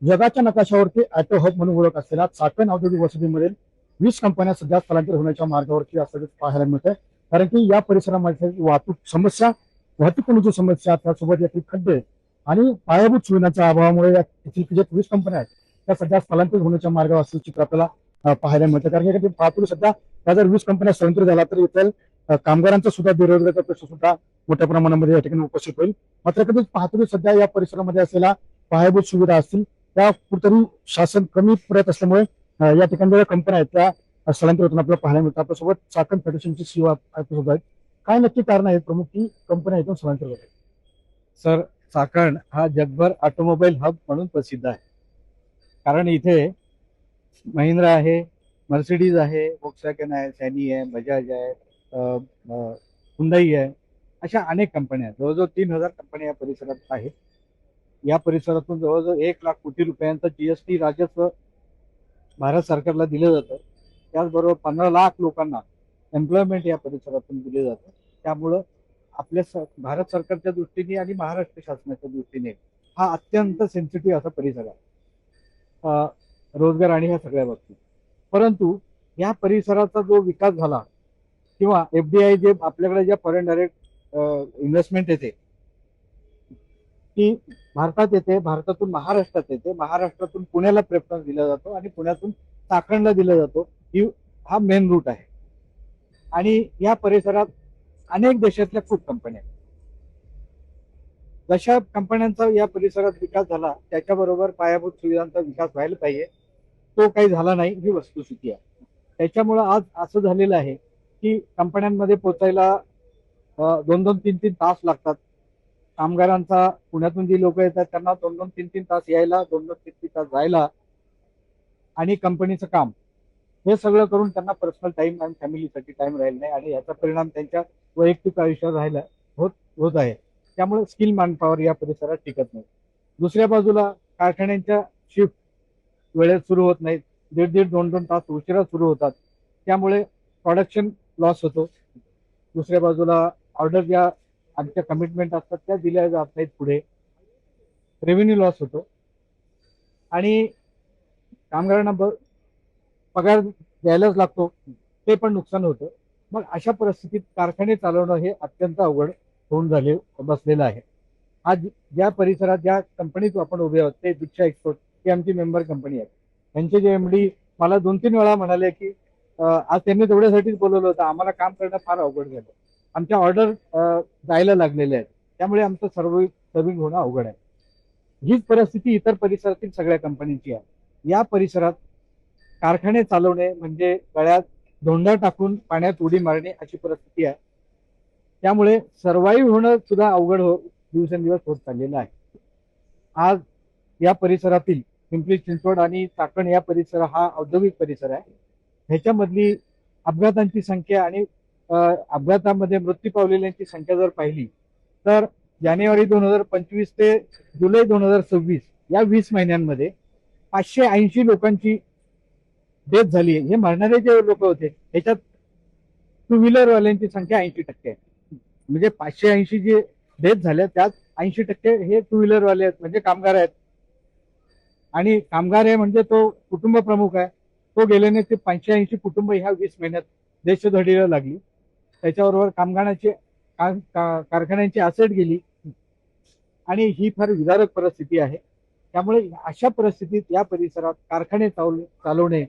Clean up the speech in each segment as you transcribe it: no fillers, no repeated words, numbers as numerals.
जगाच्या नकाशावरती auto hub म्हणून ओळख असलेल्या चाकण औद्योगिक वसतीमधील 20 कंपन्या सध्या स्थलांतर होण्याच्या मार्गावरती असल्याचं पाहायला मिळत आहे. कारण की या परिसरामध्ये वाहतूक समस्या, वाहतूक कोंडीची समस्या, त्यासोबत यातील खड्डे आणि पायाभूत सुविधांच्या अभावामुळे या जे 20 कंपन्या आहेत त्या सध्या स्थलांतरित होण्याच्या मार्गावर असल्याचं चित्र आपल्याला पाहायला मिळतं. कारण की पाहतो सध्या त्या जर 20 कंपन्या स्थलांतरित झाला तर इथं कामगारांचा सुद्धा बेरोजगारीचा प्रश्न सुद्धा मोठ्या प्रमाणामध्ये या ठिकाणी उपस्थित होईल. मात्र कधी पाहतो की सध्या या परिसरामध्ये असलेल्या पायाभूत सुविधा असतील त्या कुठेतरी शासन कमी पडत असल्यामुळे या ठिकाणी ज्या कंपन्या आहेत त्या स्थलांतर होताना आपल्याला पाहायला मिळतात. आपल्यासोबत चाकण फेडरेशनची सीओ आपल्यासोबत आहेत. काय नक्की कारण आहेत प्रमुख की कंपन्या इथून स्थलांतर होत आहेत? सर, चाकण हा जगभर ऑटोमोबाईल हब म्हणून प्रसिद्ध आहे. कारण इथे महिंद्रा आहे, मर्सिडीज आहे, वोक्सवॅगन आहे, सॅनी आहे, बजाज आहे, हुंडाई आहे, अशा अनेक कंपन्या आहेत. जवळजवळ 3,000 कंपन्या या परिसरात आहेत. या परिसरातून जवळजवळ 1,00,000 कोटी रुपयांचं जीएसटी राजस्व भारत सरकारला दिलं जातं. त्याचबरोबर 15 लाख लोकांना एम्प्लॉयमेंट या परिसरातून दिले जातं. त्यामुळं आपल्या भारत सरकारच्या दृष्टीने आणि महाराष्ट्र शासनाच्या दृष्टीने हा अत्यंत सेन्सिटिव्ह असा परिसर आहे, रोजगार आणि ह्या सगळ्या बाबतीत. परंतु या परिसराचा जो विकास झाला किंवा एफडीआय जे आपल्याकडे ज्या फॉरेन डायरेक्ट इन्व्हेस्टमेंट येते ती भारतात येते, भारतातून महाराष्ट्रात येते, महाराष्ट्रातून पुण्याला प्रेफरन्स दिला जातो आणि पुण्यातून चाकणला दिला जातो. हा मेन रूट आहे. आणि या परिसरात अनेक देशातल्या खूप कंपन्या आहेत. जशा कंपन्यांचा या परिसरात विकास झाला त्याच्याबरोबर पायाभूत सुविधांचा विकास व्हायला पाहिजे, तो काही झाला नाही, ही वस्तुस्थिती आहे. त्याच्यामुळं आज असं झालेलं आहे की कंपन्यांमध्ये पोचायला 2-2, 3-3 तास लागतात. कामगारांचा पुण्यातून जी लोक येतात त्यांना 2-2, 3-3 तास यायला, 2-2, 3-3 तास जायला, आणि कंपनीचं काम हे सगळं करून त्यांना पर्सनल टाइम आणि फॅमिलीसाठी टाइम राहिला नाही आणि याचा परिणाम त्यांच्या वैयक्तिक आयुष्यावर राहिला होत आहे. त्यामुळे स्किल मॅनपॉवर या परिसरात टिकत नाही. दुसऱ्या बाजूला कारखान्यांच्या शिफ्ट वेळेत सुरू होत नाहीत, 1.5-1.5, 2-2 तास उशिरा सुरू होतात. त्यामुळे प्रोडक्शन लॉस होतो. दुसऱ्या बाजूला ऑर्डर ज्या आमच्या कमिटमेंट असतात त्या दिल्या जात नाहीत पुढे, रेव्हेन्यू लॉस होतो आणि कामगारांना पगार द्यायलाच लागतो, ते पण नुकसान होतं. मग अशा परिस्थितीत कारखाने चालवणं हे अत्यंत अवघड होऊन बसलेलं आहे. आज ज्या परिसरात ज्या कंपनीत आपण उभे आहोत ते दीक्षा एक्सपोर्ट ही आमची मेंबर कंपनी आहे. त्यांचे जे एमडी मला 2-3 वेळा म्हणाले की आज त्यांनी तेवढ्यासाठीच बोलवलं होतं, आम्हाला काम करणं फार अवघड झालं, आमच्या ऑर्डर जायला लागलेल्या आहेत, त्यामुळे आमचं सर्विंग होणं अवघड आहे. हीच परिस्थिती इतर परिसरातील सगळ्या कंपन्यांची आहे. या परिसरात कारखाने चालवणे म्हणजे गळ्यात धोंडा टाकून पाण्यात उडी मारणे अशी परिस्थिती आहे. त्यामुळे सर्वाईव्ह होणं सुद्धा अवघड दिवसेंदिवस होत चाललेलं आहे. आज या परिसरातील पिंपरी चिंचवड आणि चाकण या परिसर हा औद्योगिक परिसर आहे. ह्याच्यामधली अपघातांची संख्या आणि अपघातामध्ये मृत्यू पावलेल्यांची संख्या जर पाहिली तर जानेवारी 2025 ते जुलै 2026 या 20 महिन्यांमध्ये 580 लोकांची डेथ झाली आहे. हे मरणारे जे लोक होते त्याच्यात टू व्हीलर वाल्यांची संख्या 80% आहे. म्हणजे 580 जे डेथ झाल्या त्यात 80% हे टू व्हीलर वाले आहेत, म्हणजे कामगार आहेत. आणि कामगार आहे म्हणजे तो कुटुंब प्रमुख आहे. तो गेल्याने ते 580 कुटुंब ह्या 20 महिन्यात देशधडीला लागली. त्याच्याबरोबर कारखान्यांची असेट गेली आणि ही फार विदारक परिस्थिती आहे. त्यामुळे अशा परिस्थितीत या परिसरात कारखाने चालवणे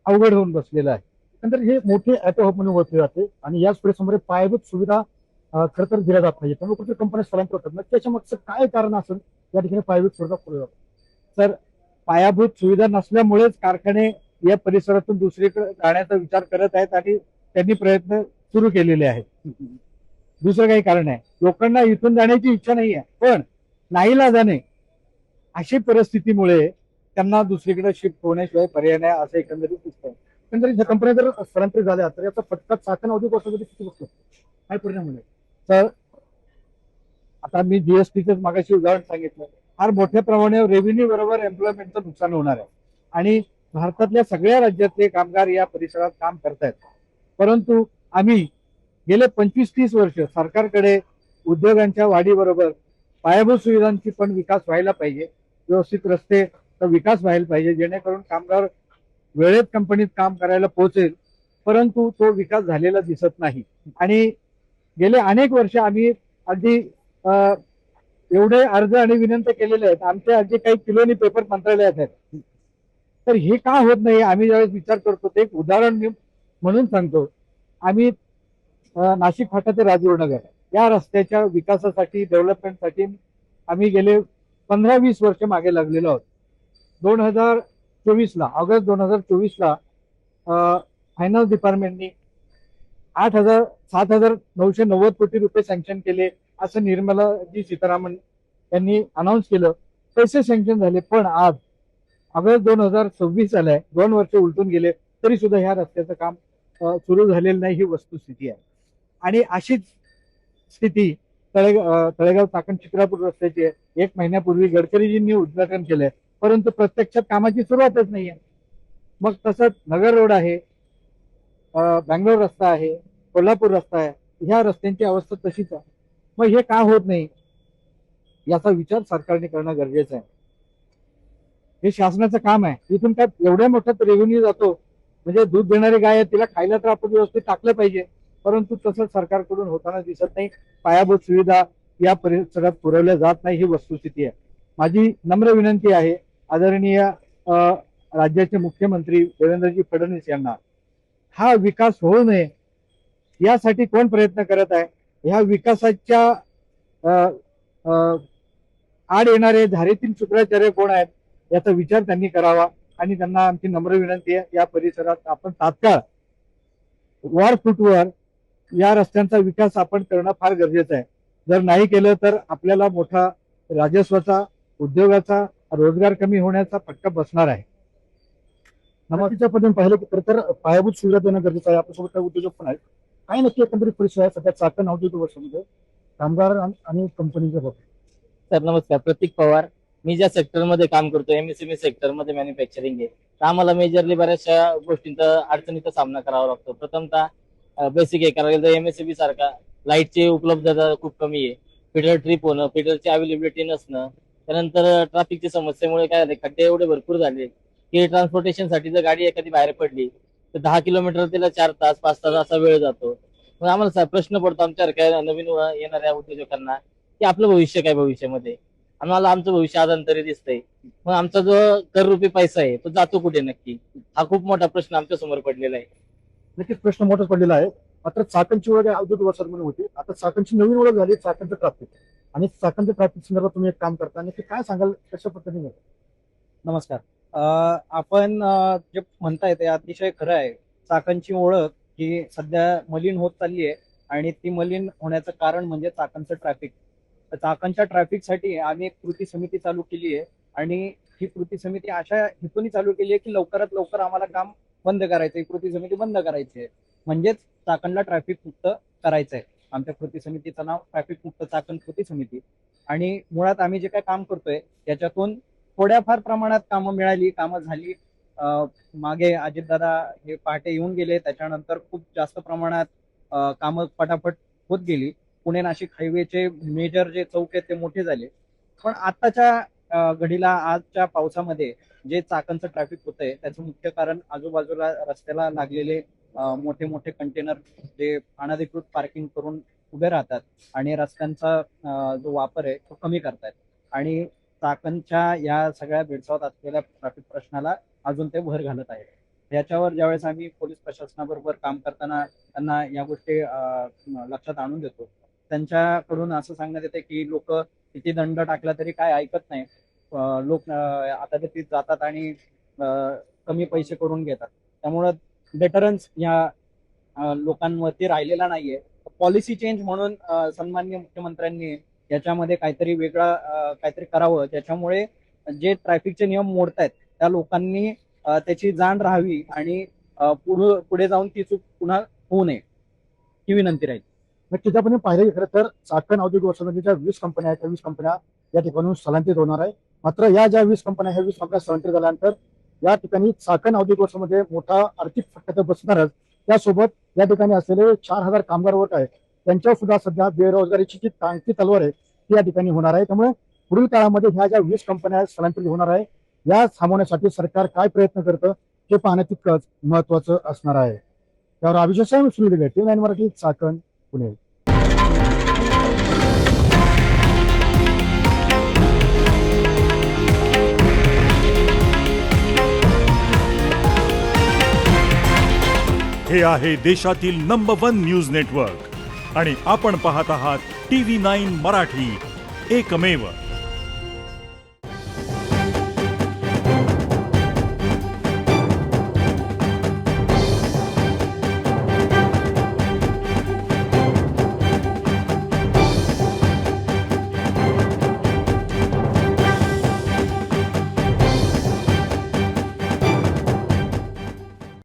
अवघड होऊन बसलेलं आहे. नंतर हे मोठे ॲटो हब म्हणून ओळखले जाते आणि याच परिसरामध्ये पायाभूत सुविधा खरं तर दिल्या जात नाही, त्यामुळे कुठे कंपन्या स्थलांतर होतात. त्याच्या मागचं काय कारण असेल या ठिकाणी पायाभूत सुविधा पुढे जातात? तर पायाभूत सुविधा नसल्यामुळेच कारखाने या परिसरातून दुसरीकडे जाण्याचा विचार करत आहेत आणि त्यांनी प्रयत्न सुरू केलेले आहेत. दुसरं काही कारण आहे, लोकांना इथून जाण्याची इच्छा नाही आहे, पण नाईलाजाने अशी परिस्थितीमुळे त्यांना दुसरीकडे शिफ्ट होण्याशिवाय पर्याय नाही असं एकंदरीत दिसतंय. एकंदरीत ह्या कंपन्या जर स्थलांतरित झाल्या तर याचा फटका चाकण औद्योगिक वसाहतीमध्ये किती बसतो, काय परिणाम होईल? तर आता मी जीएसटीचं मागाशी उदाहरण सांगितलं, फार मोठ्या प्रमाणावर रेव्हेन्यू बरोबर एम्प्लॉयमेंटचं नुकसान होणार आहे. आणि भारतातल्या सगळ्या राज्यातले कामगार या परिसरात काम करतायत. परंतु आम्ही गेले 25-30 वर्ष सरकारकडे उद्योगांच्या वाढीबरोबर पायाभूत सुविधांची पण विकास व्हायला पाहिजे, व्यवस्थित रस्ते तर विकास व्हायला पाहिजे, जेणेकरून कामगार वेळेत कंपनीत काम करायला पोहोचेल. परंतु तो विकास झालेला दिसत नाही. आणि गेले अनेक वर्ष आम्ही अगदी एवढे अर्ज आणि विनंती केलेले आहेत, आमचे अगदी काही किलोनी पेपर मंत्रालयात आहेत. तर हे का होत नाही, आम्ही ज्यावेळेस विचार करतो, ते एक उदाहरण मी म्हणून सांगतो. आम्ही नाशिक फाटा ते राजूरनगर या रस्त्याच्या विकासासाठी, डेव्हलपमेंटसाठी आम्ही गेले 15-20 वर्ष मागे लागलेलो आहोत. 2024ला, ऑगस्ट 2024ला फायनान्स डिपार्टमेंटनी 7,990 कोटी रुपये सँक्शन केले, असं निर्मलाजी सीतारामन यांनी अनाऊन्स केलं. पैसे सँक्शन झाले, पण आज ऑगस्ट 2026 आलाय, 2 वर्ष उलटून गेले, तरी सुद्धा ह्या रस्त्याचं काम सुरू झालेलं नाही, ही वस्तुस्थिती आहे. आणि अशीच स्थिती तळेगाव चाकण चित्रापूर रस्त्याची आहे. 1 महिन्यापूर्वी गडकरीजींनी उद्घाटन केलंय, परंतु प्रत्यक्षात कामाची सुरुवातच नाहीये. मग तसंच नगर रोड आहे, बँगलोर रस्ता आहे, कोल्हापूर रस्ता आहे, ह्या रस्त्यांची अवस्था तशीच आहे. मग हे का होत नाही, याचा विचार सरकारने करणं गरजेचं आहे. हे शासनाचं काम आहे. इथून काय एवढ्या मोठ्यात रेव्हेन्यू जातो, म्हणजे दूध देणारी गाय आहे, तिला खायला तर आपण व्यवस्थित टाकलं पाहिजे, परंतु तसं सरकारकडून होताना दिसत नाही. पायाभूत सुविधा या परिसरात पुरवल्या जात नाही, ही वस्तुस्थिती आहे. माझी नम्र विनंती आहे आदरणीय राज्याचे मुख्यमंत्री देवेंद्रजी फडणवीस यांना, हा विकास होऊ नये यासाठी कोण प्रयत्न करत आहे, ह्या विकासाच्या आड येणारे धारेतील शुक्राचार्य कोण आहेत, याचा विचार त्यांनी करावा. आणि त्यांना आमची नम्र विनंती आहे, या परिसरात आपण तात्काळ वॉर फुटवर या रस्त्यांचा विकास आपण करणं फार गरजेचं आहे. जर नाही केलं तर आपल्याला मोठा राजस्वाचा, उद्योगाचा, रोजगार कमी होण्याचा फटका बसणार आहे. नमस्तीच्या पद्धतीने पाहिलं तर पायाभूत सुविधा देणं गरजेचं आहे. आपल्यासोबत काही उद्योजक पण आहेत. काय नक्की एकंदरीत परिस्थिती आहे सध्या चाकण औद्योगिक वर्षामध्ये कामगार आणि कंपनीच्या बाबतीत? सर नमस्कार, प्रतीक पवार. मी ज्या सेक्टरमध्ये काम करतो, एमएसएमई सेक्टरमध्ये मॅन्युफॅक्चरिंग आहे, तर आम्हाला मेजरली बऱ्याचशा गोष्टींचा अडचणीचा सामना करावा लागतो. प्रथमतः बेसिक हे करायला गेलं तर एमएसएमई सारखा लाईटची उपलब्धता खूप कमी आहे, फिडर ट्रिप होणं, फिडरची अवेलेबिलिटी नसणं, त्यानंतर ट्रॅफिकच्या समस्येमुळे काय झाले, खड्डे एवढे भरपूर झाले की ट्रान्सपोर्टेशनसाठी जर गाडी एखादी बाहेर पडली तर 10 किलोमीटर तिला 4 तास 5 तास असा वेळ जातो. मग आम्हाला प्रश्न पडतो आमच्यासारख्या नवीन येणाऱ्या उद्योजकांना की आपलं भविष्य काय, भविष्यामध्ये आम्हाला आमचं भविष्य आजांतरी दिसतंय, मग आमचा जो कर रुपी पैसा आहे तो जातो कुठे नक्की, हा खूप मोठा प्रश्न आमच्या समोर पडलेला आहे. नक्कीच प्रश्न मोठाच पडलेला आहे. मात्र चाकणची ओळख औद्योगिक वर्षात म्हणून होती, आता चाकणची नवीन ओळख झाली चाकणचं ट्रॅफिक. आणि चाकणच्या ट्रॅफिक संदर्भात तुम्ही एक काम करता, आणि ते काय सांगाल, कशा पद्धतीने? नमस्कार. आपण जे म्हणताय ते अतिशय खरं आहे. चाकणची ओळख ही सध्या मलिन होत चालली आहे, आणि ती मलिन होण्याचं कारण म्हणजे चाकणचं ट्रॅफिक. चाकणच्या ट्रॅफिकसाठी आम्ही एक कृती समिती चालू केली आहे, आणि ही कृती समिती अशा हेतून चालू केली आहे की लवकरात लवकर आम्हाला काम बंद करायचं आहे, कृती समिती बंद करायची आहे, म्हणजेच चाकणला ट्रॅफिक मुक्त करायचं आहे. आमच्या कृती समितीचं नाव ट्रॅफिक मुक्त चाकण कृती समिती. आणि मुळात आम्ही जे काय काम करतोय त्याच्यातून थोड्याफार प्रमाणात कामं मिळाली, कामं झाली. मागे अजितदादा हे पहाटे येऊन गेले, त्याच्यानंतर खूप जास्त प्रमाणात कामं पटापट होत गेली. पुणे नाशिक हायवेचे मेजर जे चौक आहेत ते मोठे झाले. पण आत्ताच्या घडीला आजच्या पावसामध्ये जे चाकणचं ट्रॅफिक होतंय त्याचं मुख्य कारण आजूबाजूला रस्त्याला लागलेले मोठे मोठे कंटेनर जे अनधिकृत पार्किंग करून उभे राहतात आणि रस्त्यांचा जो वापर आहे तो कमी करतायत, आणि चाकणच्या या सगळ्या भेडसावत असलेल्या ट्रॅफिक प्रश्नाला अजून ते भर घालत आहेत. याच्यावर ज्यावेळेस आम्ही पोलीस प्रशासनाबरोबर काम करताना त्यांना या गोष्टी लक्षात आणून देतो, त्यांच्याकडून असं सांगण्यात येते की लोक किती दंड टाकला तरी काय ऐकत नाही, लोक आता ते जातात आणि कमी पैसे करून घेतात. त्यामुळं डेटरन्स या लोकांवरती राहिलेला नाहीये. पॉलिसी चेंज म्हणून सन्माननीय मुख्यमंत्र्यांनी याच्यामध्ये काहीतरी वेगळं काहीतरी करावं, ज्याच्यामुळे जे ट्रॅफिकचे नियम मोडतायत त्या लोकांनी त्याची जाण राहावी, आणि पुढे जाऊन ती चूक पुन्हा होऊ नये ही विनंती राहील. नक्कीच आपण पाहिलं खरं तर चाकण औद्योगिक वर्षामध्ये ज्या 20 कंपन्या आहेत त्या 20 कंपन्या या ठिकाणून स्थलांतरित होणार आहे. मात्र या ज्या 20 कंपन्या, ह्या 20 कंपन्या स्थलांतरित झाल्यानंतर या ठिकाणी चाकण औद्योगिक वर्षामध्ये मोठा आर्थिक फटका तर बसणारच, त्यासोबत या ठिकाणी असलेले 4,000 कामगार वर्ग आहेत त्यांच्यावर सुद्धा सध्या बेरोजगारीची जी टांगती तलवार आहे ती या ठिकाणी होणार आहे. त्यामुळे पुढील काळामध्ये ह्या ज्या 20 कंपन्या स्थलांतरित होणार आहे या थांबवण्यासाठी सरकार काय प्रयत्न करतं हे पाहणं तितकंच महत्वाचं असणार आहे. त्यावर अभिषेक सुनील TV9 मराठी, चाकण, पुणे. हे आहे देशातील नंबर 1 न्यूज नेटवर्क आणि आपण पाहत आहात TV9 मराठी, एकमेव.